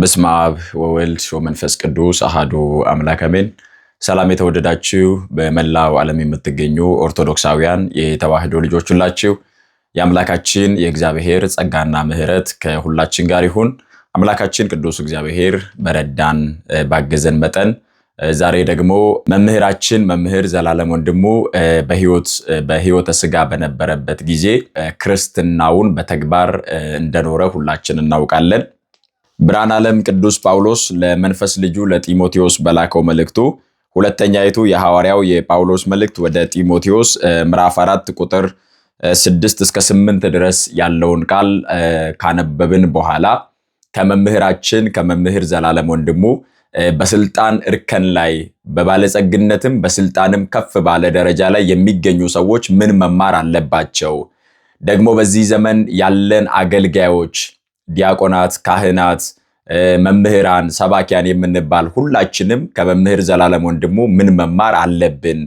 በስመ አብ ወወልድ ወመንፈስ ቅዱስ አሐዱ አምላክ አሜን። ሰላም የተወደዳችሁ በመላው ዓለም የምትገኙ ኦርቶዶክሳውያን የተዋህዶ ልጆች ሁላችሁ የአምላካችን የእግዚአብሔር ጸጋና ምሕረት ከሁላችን ጋር ይሁን። አምላካችን ቅዱስ እግዚአብሔር በረዳን ባገዘን መጠን ዛሬ ደግሞ መምህራችን መምህር ዘላለም ወንድሙ በሕይወተ ሥጋ በነበረበት ጊዜ ክርስትናውን በተግባር እንደኖረ ሁላችን እናውቃለን። ብርሃነ ዓለም ቅዱስ ጳውሎስ ለመንፈስ ልጁ ለጢሞቴዎስ በላከው መልእክቱ ሁለተኛይቱ የሐዋርያው የጳውሎስ መልእክት ወደ ጢሞቴዎስ ምዕራፍ 4 ቁጥር 6 እስከ 8 ድረስ ያለውን ቃል ካነበብን በኋላ ከመምህራችን ከመምህር ዘላለም ወንድሙ በስልጣን እርከን ላይ በባለጸግነትም በስልጣንም ከፍ ባለ ደረጃ ላይ የሚገኙ ሰዎች ምን መማር አለባቸው? ደግሞ በዚህ ዘመን ያለን አገልጋዮች ዲያቆናት፣ ካህናት፣ መምህራን፣ ሰባኪያን የምንባል ሁላችንም ከመምህር ዘላለም ወንድሙ ምን መማር አለብን?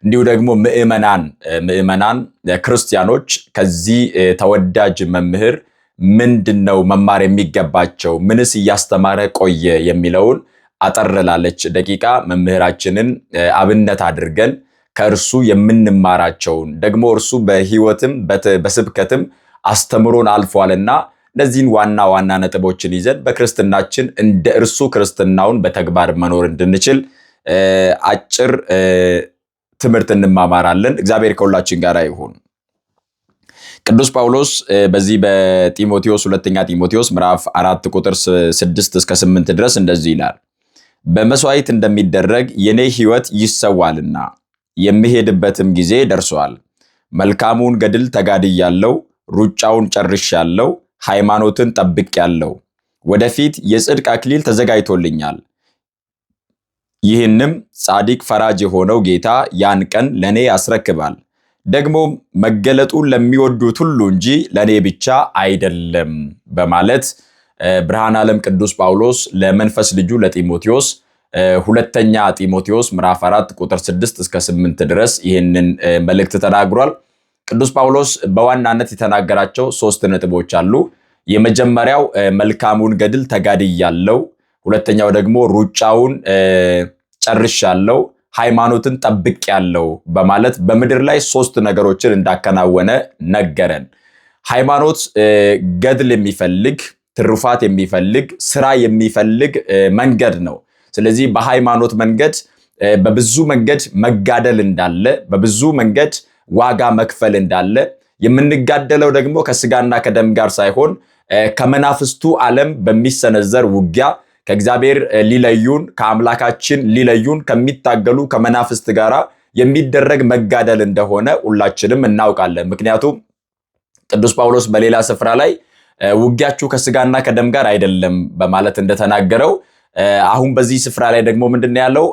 እንዲሁ ደግሞ ምዕመናን ክርስቲያኖች ከዚህ ተወዳጅ መምህር ምንድነው መማር የሚገባቸው? ምንስ እያስተማረ ቆየ? የሚለውን አጠር ላለች ደቂቃ መምህራችንን አብነት አድርገን ከእርሱ የምንማራቸውን ደግሞ እርሱ በሕይወትም በስብከትም አስተምሮን አልፏልና እነዚህን ዋና ዋና ነጥቦችን ይዘን በክርስትናችን እንደ እርሱ ክርስትናውን በተግባር መኖር እንድንችል አጭር ትምህርት እንማማራለን። እግዚአብሔር ከሁላችን ጋር ይሁን። ቅዱስ ጳውሎስ በዚህ በጢሞቴዎስ ሁለተኛ ጢሞቴዎስ ምዕራፍ 4 ቁጥር 6 እስከ 8 ድረስ እንደዚህ ይላል። በመስዋዕት እንደሚደረግ የኔ ሕይወት ይሰዋልና የሚሄድበትም ጊዜ ደርሷል። መልካሙን ገድል ተጋድያለሁ፣ ሩጫውን ጨርሻለሁ፣ ሃይማኖትን ጠብቄያለሁ። ወደፊት የጽድቅ አክሊል ተዘጋጅቶልኛል። ይህንም ጻድቅ ፈራጅ የሆነው ጌታ ያን ቀን ለኔ ያስረክባል። ደግሞ መገለጡን ለሚወዱት ሁሉ እንጂ ለኔ ብቻ አይደለም በማለት ብርሃነ ዓለም ቅዱስ ጳውሎስ ለመንፈስ ልጁ ለጢሞቴዎስ ሁለተኛ ጢሞቴዎስ ምዕራፍ 4 ቁጥር 6 እስከ 8 ድረስ ይህንን መልእክት ተናግሯል። ቅዱስ ጳውሎስ በዋናነት የተናገራቸው 3 ነጥቦች አሉ። የመጀመሪያው መልካሙን ገድል ተጋድያለሁ፣ ሁለተኛው ደግሞ ሩጫውን ጨርሻለሁ፣ ሃይማኖትን ጠብቄያለሁ በማለት በምድር ላይ 3 ነገሮችን እንዳከናወነ ነገረን። ሃይማኖት ገድል የሚፈልግ ትሩፋት የሚፈልግ ስራ የሚፈልግ መንገድ ነው። ስለዚህ በሃይማኖት መንገድ በብዙ መንገድ መጋደል እንዳለ፣ በብዙ መንገድ ዋጋ መክፈል እንዳለ፣ የምንጋደለው ደግሞ ከስጋና ከደም ጋር ሳይሆን ከመናፍስቱ ዓለም በሚሰነዘር ውጊያ ከእግዚአብሔር ሊለዩን ከአምላካችን ሊለዩን ከሚታገሉ ከመናፍስት ጋር የሚደረግ መጋደል እንደሆነ ሁላችንም እናውቃለን። ምክንያቱም ቅዱስ ጳውሎስ በሌላ ስፍራ ላይ ውጊያችሁ ከስጋና ከደም ጋር አይደለም በማለት እንደተናገረው አሁን በዚህ ስፍራ ላይ ደግሞ ምንድነው ያለው?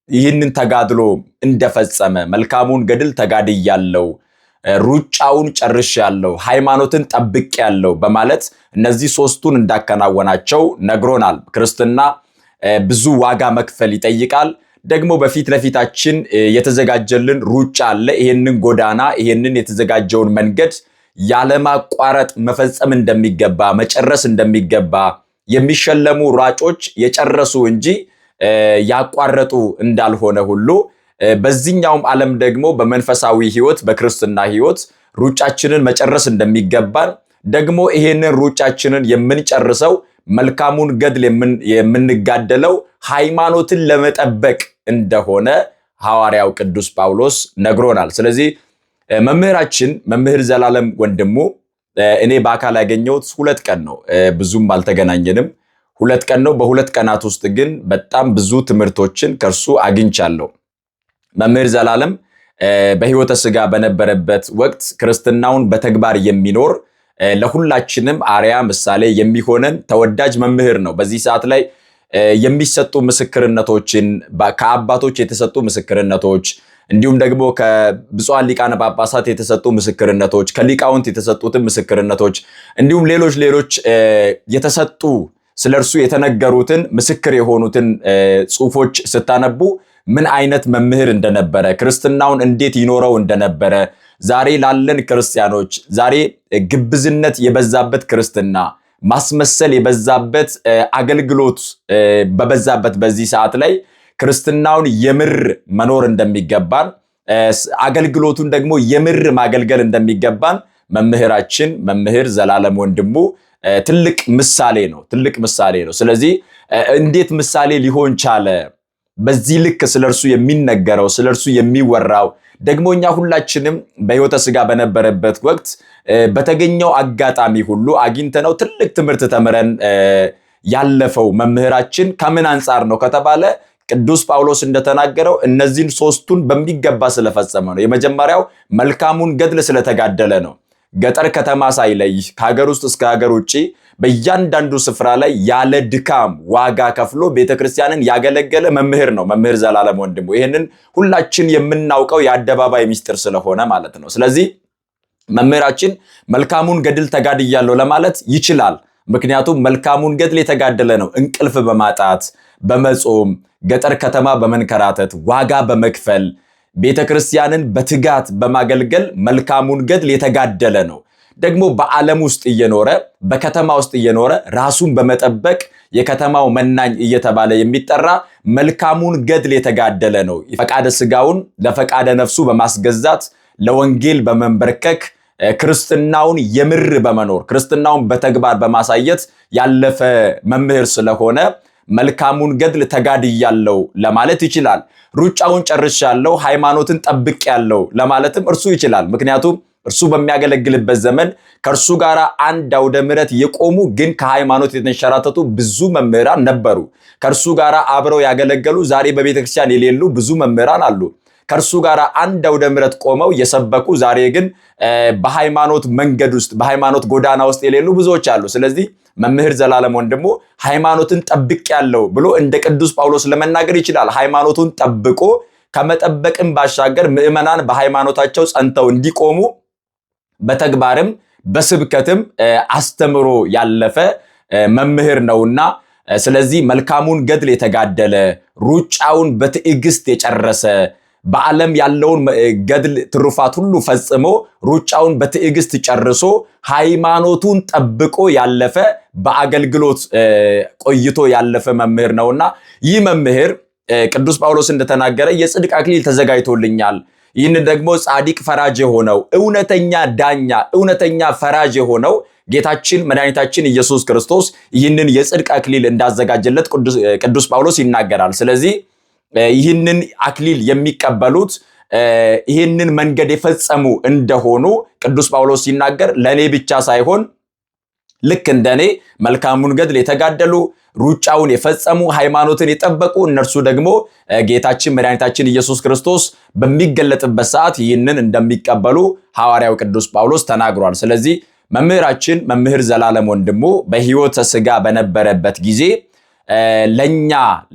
ይህንን ተጋድሎ እንደፈጸመ መልካሙን ገድል ተጋድያለሁ፣ ሩጫውን ጨርሻለሁ፣ ሃይማኖትን ጠብቄያለሁ በማለት እነዚህ 3ቱን እንዳከናወናቸው ነግሮናል። ክርስትና ብዙ ዋጋ መክፈል ይጠይቃል። ደግሞ በፊት ለፊታችን የተዘጋጀልን ሩጫ አለ። ይሄንን ጎዳና ይሄንን የተዘጋጀውን መንገድ ያለማቋረጥ መፈጸም እንደሚገባ መጨረስ እንደሚገባ የሚሸለሙ ሯጮች የጨረሱ እንጂ ያቋረጡ እንዳልሆነ ሁሉ በዚህኛውም ዓለም ደግሞ በመንፈሳዊ ሕይወት በክርስትና ሕይወት ሩጫችንን መጨረስ እንደሚገባን ደግሞ ይሄንን ሩጫችንን የምንጨርሰው መልካሙን ገድል የምንጋደለው ሃይማኖትን ለመጠበቅ እንደሆነ ሐዋርያው ቅዱስ ጳውሎስ ነግሮናል። ስለዚህ መምህራችን መምህር ዘላለም ወንድሙ እኔ በአካል ያገኘሁት 2 ቀን ነው። ብዙም አልተገናኘንም። 2 ቀን ነው። በ2 ቀናት ውስጥ ግን በጣም ብዙ ትምህርቶችን ከርሱ አግኝቻለሁ። መምህር ዘላለም በሕይወተ ሥጋ በነበረበት ወቅት ክርስትናውን በተግባር የሚኖር ለሁላችንም አርያ ምሳሌ የሚሆነን ተወዳጅ መምህር ነው። በዚህ ሰዓት ላይ የሚሰጡ ምስክርነቶችን ከአባቶች የተሰጡ ምስክርነቶች እንዲሁም ደግሞ ከብፁዓን ሊቃነ ጳጳሳት የተሰጡ ምስክርነቶች ከሊቃውንት የተሰጡትን ምስክርነቶች እንዲሁም ሌሎች የተሰጡ ስለርሱ የተነገሩትን ምስክር የሆኑትን ጽሑፎች ስታነቡ ምን አይነት መምህር እንደነበረ ክርስትናውን እንዴት ይኖረው እንደነበረ ዛሬ ላለን ክርስቲያኖች ዛሬ ግብዝነት የበዛበት ክርስትና ማስመሰል የበዛበት አገልግሎት በበዛበት በዚህ ሰዓት ላይ ክርስትናውን የምር መኖር እንደሚገባን አገልግሎቱን ደግሞ የምር ማገልገል እንደሚገባን መምህራችን መምህር ዘላለም ወንድሙ ትልቅ ምሳሌ ነው። ስለዚህ እንዴት ምሳሌ ሊሆን ቻለ? በዚህ ልክ ስለርሱ የሚነገረው ስለርሱ የሚወራው ደግሞ እኛ ሁላችንም በሕይወተ ሥጋ በነበረበት ወቅት በተገኘው አጋጣሚ ሁሉ አግኝተነው ትልቅ ትምህርት ተምረን ያለፈው መምህራችን ከምን አንጻር ነው ከተባለ ቅዱስ ጳውሎስ እንደተናገረው እነዚህን ሶስቱን በሚገባ ስለፈጸመ ነው። የመጀመሪያው መልካሙን ገድል ስለተጋደለ ነው። ገጠር ከተማ ሳይለይ ከሀገር ውስጥ እስከ ሀገር ውጪ በእያንዳንዱ ስፍራ ላይ ያለ ድካም ዋጋ ከፍሎ ቤተክርስቲያንን ያገለገለ መምህር ነው መምህር ዘላለም ወንድሙ። ይህንን ሁላችን የምናውቀው የአደባባይ ሚስጥር ስለሆነ ማለት ነው። ስለዚህ መምህራችን መልካሙን ገድል ተጋድያለሁ ለማለት ይችላል። ምክንያቱም መልካሙን ገድል የተጋደለ ነው። እንቅልፍ በማጣት በመጾም ገጠር ከተማ በመንከራተት ዋጋ በመክፈል ቤተክርስቲያንን በትጋት በማገልገል መልካሙን ገድል የተጋደለ ነው። ደግሞ በዓለም ውስጥ እየኖረ በከተማ ውስጥ እየኖረ ራሱን በመጠበቅ የከተማው መናኝ እየተባለ የሚጠራ መልካሙን ገድል የተጋደለ ነው። ፈቃደ ስጋውን ለፈቃደ ነፍሱ በማስገዛት ለወንጌል በመንበርከክ ክርስትናውን የምር በመኖር ክርስትናውን በተግባር በማሳየት ያለፈ መምህር ስለሆነ መልካሙን ገድል ተጋድያለሁ ለማለት ይችላል። ሩጫውን ጨርሻለሁ፣ ሃይማኖትን ጠብቄያለሁ ለማለትም እርሱ ይችላል። ምክንያቱም እርሱ በሚያገለግልበት ዘመን ከእርሱ ጋር አንድ አውደ ምሕረት የቆሙ ግን ከሃይማኖት የተንሸራተቱ ብዙ መምህራን ነበሩ። ከእርሱ ጋር አብረው ያገለገሉ ዛሬ በቤተክርስቲያን የሌሉ ብዙ መምህራን አሉ። ከእርሱ ጋር አንድ አውደ ምሕረት ቆመው የሰበኩ ዛሬ ግን በሃይማኖት መንገድ ውስጥ በሃይማኖት ጎዳና ውስጥ የሌሉ ብዙዎች አሉ። ስለዚህ መምህር ዘላለም ወንድሙ ሃይማኖትን ጠብቄያለሁ ብሎ እንደ ቅዱስ ጳውሎስ ለመናገር ይችላል። ሃይማኖቱን ጠብቆ ከመጠበቅም ባሻገር ምዕመናን በሃይማኖታቸው ጸንተው እንዲቆሙ በተግባርም በስብከትም አስተምሮ ያለፈ መምህር ነውና ስለዚህ መልካሙን ገድል የተጋደለ ሩጫውን በትዕግስት የጨረሰ በዓለም ያለውን ገድል ትሩፋት ሁሉ ፈጽሞ ሩጫውን በትዕግስት ጨርሶ ሃይማኖቱን ጠብቆ ያለፈ በአገልግሎት ቆይቶ ያለፈ መምህር ነውና ይህ መምህር ቅዱስ ጳውሎስ እንደተናገረ የጽድቅ አክሊል ተዘጋጅቶልኛል። ይህን ደግሞ ጻድቅ ፈራጅ የሆነው እውነተኛ ዳኛ እውነተኛ ፈራጅ የሆነው ጌታችን መድኃኒታችን ኢየሱስ ክርስቶስ ይህንን የጽድቅ አክሊል እንዳዘጋጀለት ቅዱስ ጳውሎስ ይናገራል። ስለዚህ ይህንን አክሊል የሚቀበሉት ይህንን መንገድ የፈጸሙ እንደሆኑ ቅዱስ ጳውሎስ ሲናገር ለኔ ብቻ ሳይሆን ልክ እንደኔ መልካሙን ገድል የተጋደሉ ሩጫውን የፈጸሙ ሃይማኖትን የጠበቁ እነርሱ ደግሞ ጌታችን መድኃኒታችን ኢየሱስ ክርስቶስ በሚገለጥበት ሰዓት ይህንን እንደሚቀበሉ ሐዋርያው ቅዱስ ጳውሎስ ተናግሯል። ስለዚህ መምህራችን መምህር ዘላለም ወንድሙ በሕይወተ ሥጋ በነበረበት ጊዜ ለኛ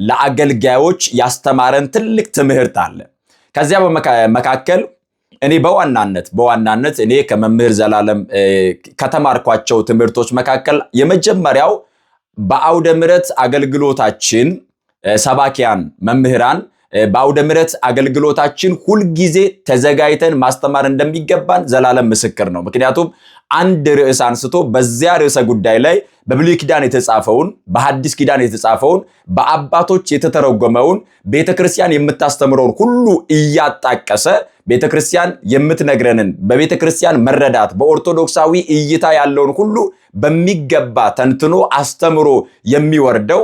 ለአገልጋዮች ያስተማረን ትልቅ ትምህርት አለ። ከዚያ መካከል እኔ በዋናነት እኔ ከመምህር ዘላለም ከተማርኳቸው ትምህርቶች መካከል የመጀመሪያው በአውደ ምሕረት አገልግሎታችን ሰባኪያን መምህራን በአውደ ምሕረት አገልግሎታችን ሁልጊዜ ተዘጋጅተን ማስተማር እንደሚገባን ዘላለም ምስክር ነው። ምክንያቱም አንድ ርዕስ አንስቶ በዚያ ርዕሰ ጉዳይ ላይ በብሉይ ኪዳን የተጻፈውን በሐዲስ ኪዳን የተጻፈውን በአባቶች የተተረጎመውን ቤተክርስቲያን የምታስተምረውን ሁሉ እያጣቀሰ ቤተክርስቲያን የምትነግረንን በቤተክርስቲያን መረዳት በኦርቶዶክሳዊ እይታ ያለውን ሁሉ በሚገባ ተንትኖ አስተምሮ የሚወርደው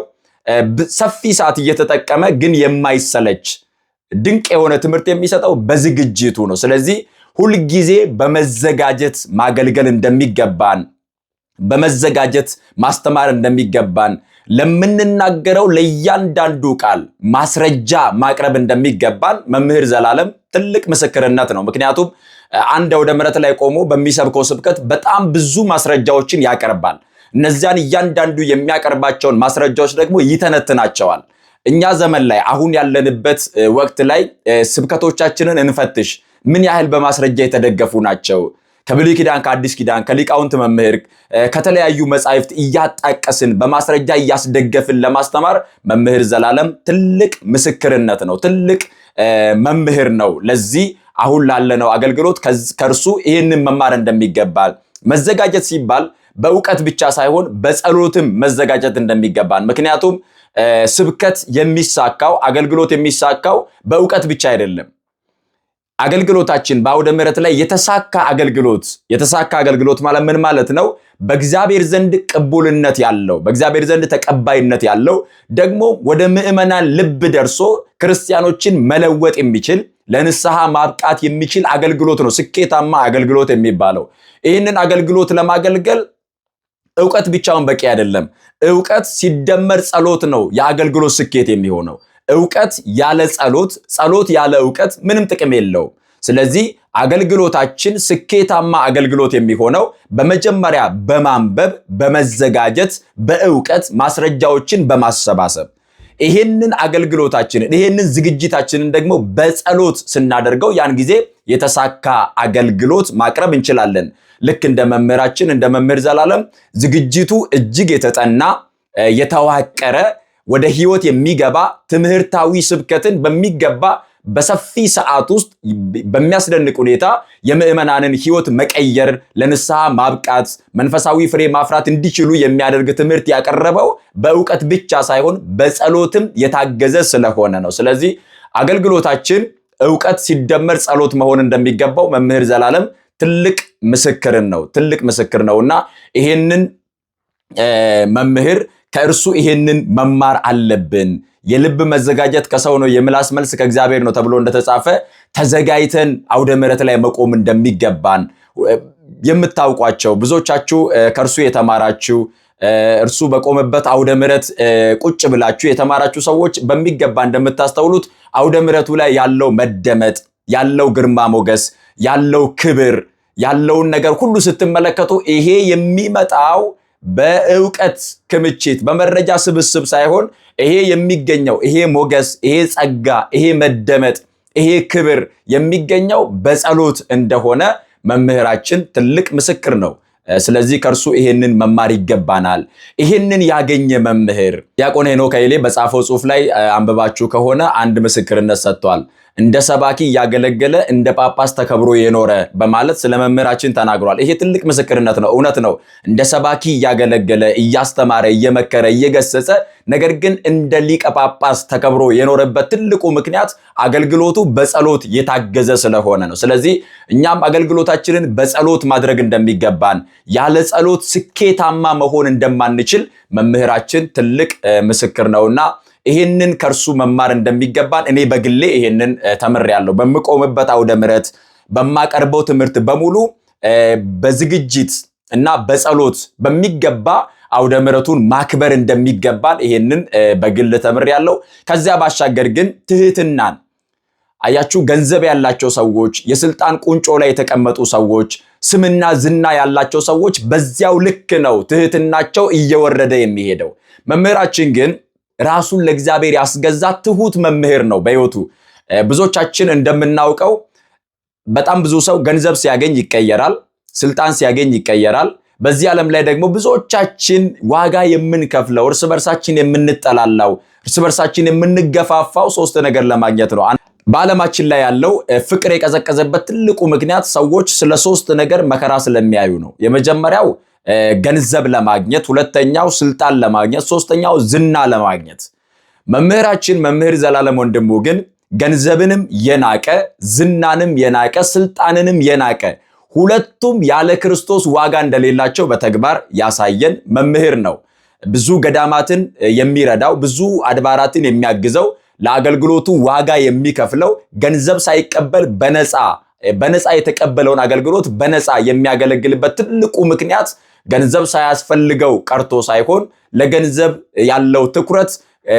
ሰፊ ሰዓት እየተጠቀመ ግን የማይሰለች ድንቅ የሆነ ትምህርት የሚሰጠው በዝግጅቱ ነው። ስለዚህ ሁልጊዜ በመዘጋጀት ማገልገል እንደሚገባን በመዘጋጀት ማስተማር እንደሚገባን ለምንናገረው ለእያንዳንዱ ቃል ማስረጃ ማቅረብ እንደሚገባን መምህር ዘላለም ትልቅ ምስክርነት ነው። ምክንያቱም አንድ አውደ ምሕረት ላይ ቆሞ በሚሰብከው ስብከት በጣም ብዙ ማስረጃዎችን ያቀርባል። እነዚያን እያንዳንዱ የሚያቀርባቸውን ማስረጃዎች ደግሞ ይተነትናቸዋል። እኛ ዘመን ላይ አሁን ያለንበት ወቅት ላይ ስብከቶቻችንን እንፈትሽ። ምን ያህል በማስረጃ የተደገፉ ናቸው? ከብሉይ ኪዳን ከአዲስ ኪዳን ከሊቃውንት መምህር ከተለያዩ መጻሕፍት እያጣቀስን በማስረጃ እያስደገፍን ለማስተማር መምህር ዘላለም ትልቅ ምስክርነት ነው። ትልቅ መምህር ነው። ለዚህ አሁን ላለነው አገልግሎት ከእርሱ ይህንን መማር እንደሚገባል መዘጋጀት ሲባል በእውቀት ብቻ ሳይሆን በጸሎትም መዘጋጀት እንደሚገባን። ምክንያቱም ስብከት የሚሳካው አገልግሎት የሚሳካው በእውቀት ብቻ አይደለም። አገልግሎታችን በአውደ ምሕረት ላይ የተሳካ አገልግሎት ማለት ምን ማለት ነው? በእግዚአብሔር ዘንድ ቅቡልነት ያለው፣ በእግዚአብሔር ዘንድ ተቀባይነት ያለው፣ ደግሞ ወደ ምዕመናን ልብ ደርሶ ክርስቲያኖችን መለወጥ የሚችል ለንስሐ ማብቃት የሚችል አገልግሎት ነው ስኬታማ አገልግሎት የሚባለው። ይህንን አገልግሎት ለማገልገል ዕውቀት ብቻውን በቂ አይደለም። ዕውቀት ሲደመር ጸሎት ነው የአገልግሎት ስኬት የሚሆነው። ዕውቀት ያለ ጸሎት፣ ጸሎት ያለ ዕውቀት ምንም ጥቅም የለውም። ስለዚህ አገልግሎታችን ስኬታማ አገልግሎት የሚሆነው በመጀመሪያ በማንበብ፣ በመዘጋጀት፣ በዕውቀት ማስረጃዎችን በማሰባሰብ ይሄንን አገልግሎታችንን ይሄንን ዝግጅታችንን ደግሞ በጸሎት ስናደርገው ያን ጊዜ የተሳካ አገልግሎት ማቅረብ እንችላለን። ልክ እንደ መምህራችን እንደ መምህር ዘላለም ዝግጅቱ እጅግ የተጠና የተዋቀረ ወደ ህይወት የሚገባ ትምህርታዊ ስብከትን በሚገባ በሰፊ ሰዓት ውስጥ በሚያስደንቅ ሁኔታ የምዕመናንን ህይወት መቀየር፣ ለንስሐ ማብቃት፣ መንፈሳዊ ፍሬ ማፍራት እንዲችሉ የሚያደርግ ትምህርት ያቀረበው በእውቀት ብቻ ሳይሆን በጸሎትም የታገዘ ስለሆነ ነው። ስለዚህ አገልግሎታችን ዕውቀት ሲደመር ጸሎት መሆን እንደሚገባው መምህር ዘላለም ትልቅ ምስክር ነውና ይሄንን መምህር ከእርሱ ይሄንን መማር አለብን። የልብ መዘጋጀት ከሰው ነው፣ የምላስ መልስ ከእግዚአብሔር ነው ተብሎ እንደተጻፈ ተዘጋጅተን አውደ ምሕረት ላይ መቆም እንደሚገባን የምታውቋቸው ብዙዎቻችሁ ከእርሱ የተማራችሁ እርሱ በቆመበት አውደ ምሕረት ቁጭ ብላችሁ የተማራችሁ ሰዎች በሚገባ እንደምታስተውሉት አውደ ምሕረቱ ላይ ያለው መደመጥ፣ ያለው ግርማ ሞገስ፣ ያለው ክብር፣ ያለውን ነገር ሁሉ ስትመለከቱ ይሄ የሚመጣው በእውቀት ክምችት በመረጃ ስብስብ ሳይሆን ይሄ የሚገኘው ይሄ ሞገስ፣ ይሄ ጸጋ፣ ይሄ መደመጥ፣ ይሄ ክብር የሚገኘው በጸሎት እንደሆነ መምህራችን ትልቅ ምስክር ነው። ስለዚህ ከርሱ ይሄንን መማር ይገባናል። ይሄንን ያገኘ መምህር ዲያቆን ሄኖክ ኃይሌ በጻፈው ጽሑፍ ላይ አንብባችሁ ከሆነ አንድ ምስክርነት ሰጥቷል። እንደ ሰባኪ እያገለገለ እንደ ጳጳስ ተከብሮ የኖረ በማለት ስለ መምህራችን ተናግሯል። ይሄ ትልቅ ምስክርነት ነው፣ እውነት ነው። እንደ ሰባኪ እያገለገለ እያስተማረ እየመከረ እየገሰጸ ነገር ግን እንደ ሊቀ ጳጳስ ተከብሮ የኖረበት ትልቁ ምክንያት አገልግሎቱ በጸሎት የታገዘ ስለሆነ ነው። ስለዚህ እኛም አገልግሎታችንን በጸሎት ማድረግ እንደሚገባን፣ ያለ ጸሎት ስኬታማ መሆን እንደማንችል መምህራችን ትልቅ ምስክር ነውና ይሄንን ከርሱ መማር እንደሚገባን እኔ በግሌ ይሄንን ተምሬያለሁ። በመቆምበት አውደ ምሕረት በማቀርበው ትምህርት በሙሉ በዝግጅት እና በጸሎት በሚገባ አውደ ምሕረቱን ማክበር እንደሚገባን ይሄንን በግል ተምሬያለሁ። ከዚያ ባሻገር ግን ትህትናን አያችሁ፣ ገንዘብ ያላቸው ሰዎች፣ የስልጣን ቁንጮ ላይ የተቀመጡ ሰዎች፣ ስምና ዝና ያላቸው ሰዎች በዚያው ልክ ነው ትህትናቸው እየወረደ የሚሄደው። መምህራችን ግን ራሱን ለእግዚአብሔር ያስገዛ ትሁት መምህር ነው በሕይወቱ። ብዙዎቻችን እንደምናውቀው በጣም ብዙ ሰው ገንዘብ ሲያገኝ ይቀየራል፣ ስልጣን ሲያገኝ ይቀየራል። በዚህ ዓለም ላይ ደግሞ ብዙዎቻችን ዋጋ የምንከፍለው እርስ በርሳችን የምንጠላላው እርስ በርሳችን የምንገፋፋው ሶስት ነገር ለማግኘት ነው። በዓለማችን ላይ ያለው ፍቅር የቀዘቀዘበት ትልቁ ምክንያት ሰዎች ስለ ሶስት ነገር መከራ ስለሚያዩ ነው። የመጀመሪያው ገንዘብ ለማግኘት፣ ሁለተኛው ስልጣን ለማግኘት፣ ሶስተኛው ዝና ለማግኘት። መምህራችን መምህር ዘላለም ወንድሙ ግን ገንዘብንም የናቀ ዝናንም የናቀ ስልጣንንም የናቀ ሁለቱም ያለ ክርስቶስ ዋጋ እንደሌላቸው በተግባር ያሳየን መምህር ነው። ብዙ ገዳማትን የሚረዳው ብዙ አድባራትን የሚያግዘው ለአገልግሎቱ ዋጋ የሚከፍለው ገንዘብ ሳይቀበል በነፃ የተቀበለውን አገልግሎት በነፃ የሚያገለግልበት ትልቁ ምክንያት ገንዘብ ሳያስፈልገው ቀርቶ ሳይሆን ለገንዘብ ያለው ትኩረት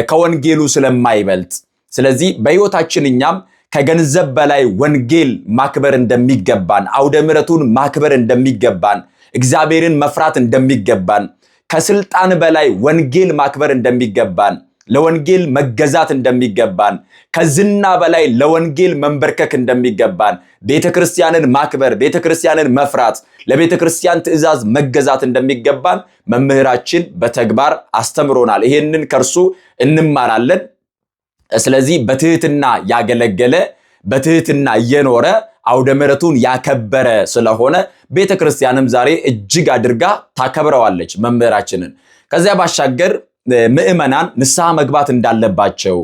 ከወንጌሉ ስለማይበልጥ። ስለዚህ በሕይወታችን እኛም ከገንዘብ በላይ ወንጌል ማክበር እንደሚገባን፣ አውደ ምሕረቱን ማክበር እንደሚገባን፣ እግዚአብሔርን መፍራት እንደሚገባን፣ ከስልጣን በላይ ወንጌል ማክበር እንደሚገባን፣ ለወንጌል መገዛት እንደሚገባን፣ ከዝና በላይ ለወንጌል መንበርከክ እንደሚገባን፣ ቤተክርስቲያንን ማክበር፣ ቤተክርስቲያንን መፍራት፣ ለቤተክርስቲያን ትእዛዝ መገዛት እንደሚገባን መምህራችን በተግባር አስተምሮናል። ይሄንን ከርሱ እንማራለን። ስለዚህ በትህትና ያገለገለ በትህትና እየኖረ አውደ ምሕረቱን ያከበረ ስለሆነ ቤተክርስቲያንም ዛሬ እጅግ አድርጋ ታከብረዋለች መምህራችንን። ከዚያ ባሻገር ምዕመናን ንስሐ መግባት እንዳለባቸው፣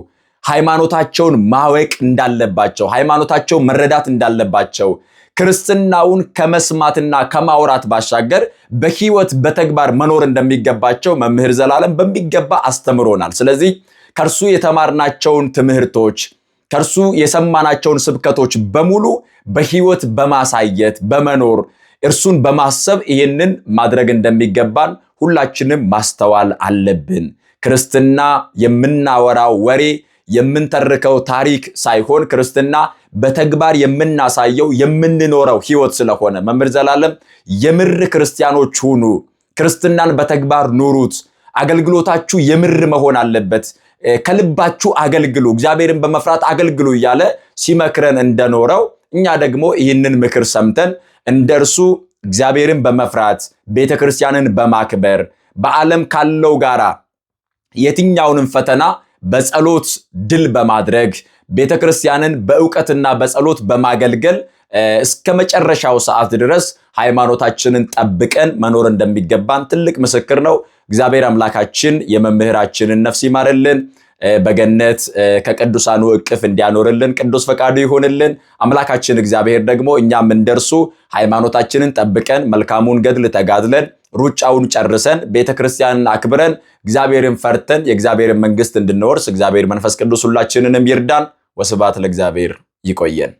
ሃይማኖታቸውን ማወቅ እንዳለባቸው፣ ሃይማኖታቸውን መረዳት እንዳለባቸው፣ ክርስትናውን ከመስማትና ከማውራት ባሻገር በህይወት በተግባር መኖር እንደሚገባቸው መምህር ዘላለም በሚገባ አስተምሮናል። ስለዚህ ከርሱ የተማርናቸውን ትምህርቶች ከርሱ የሰማናቸውን ስብከቶች በሙሉ በህይወት በማሳየት በመኖር እርሱን በማሰብ ይህንን ማድረግ እንደሚገባን ሁላችንም ማስተዋል አለብን። ክርስትና የምናወራው ወሬ የምንተርከው ታሪክ ሳይሆን ክርስትና በተግባር የምናሳየው የምንኖረው ህይወት ስለሆነ መምህር ዘላለም የምር ክርስቲያኖች ሁኑ፣ ክርስትናን በተግባር ኑሩት፣ አገልግሎታችሁ የምር መሆን አለበት፣ ከልባችሁ አገልግሉ፣ እግዚአብሔርን በመፍራት አገልግሉ እያለ ሲመክረን እንደኖረው እኛ ደግሞ ይህንን ምክር ሰምተን እንደርሱ እግዚአብሔርን በመፍራት ቤተክርስቲያንን በማክበር በዓለም ካለው ጋራ የትኛውንም ፈተና በጸሎት ድል በማድረግ ቤተክርስቲያንን በእውቀትና በጸሎት በማገልገል እስከ መጨረሻው ሰዓት ድረስ ሃይማኖታችንን ጠብቀን መኖር እንደሚገባን ትልቅ ምስክር ነው። እግዚአብሔር አምላካችን የመምህራችንን ነፍስ ይማርልን፣ በገነት ከቅዱሳኑ እቅፍ እንዲያኖርልን ቅዱስ ፈቃዱ ይሆንልን። አምላካችን እግዚአብሔር ደግሞ እኛም እንደርሱ ሃይማኖታችንን ጠብቀን መልካሙን ገድል ተጋድለን ሩጫውን ጨርሰን ቤተክርስቲያንን አክብረን እግዚአብሔርን ፈርተን የእግዚአብሔርን መንግስት እንድንወርስ እግዚአብሔር መንፈስ ቅዱስ ሁላችንንም ይርዳን። ወስብሐት ለእግዚአብሔር። ይቆየን።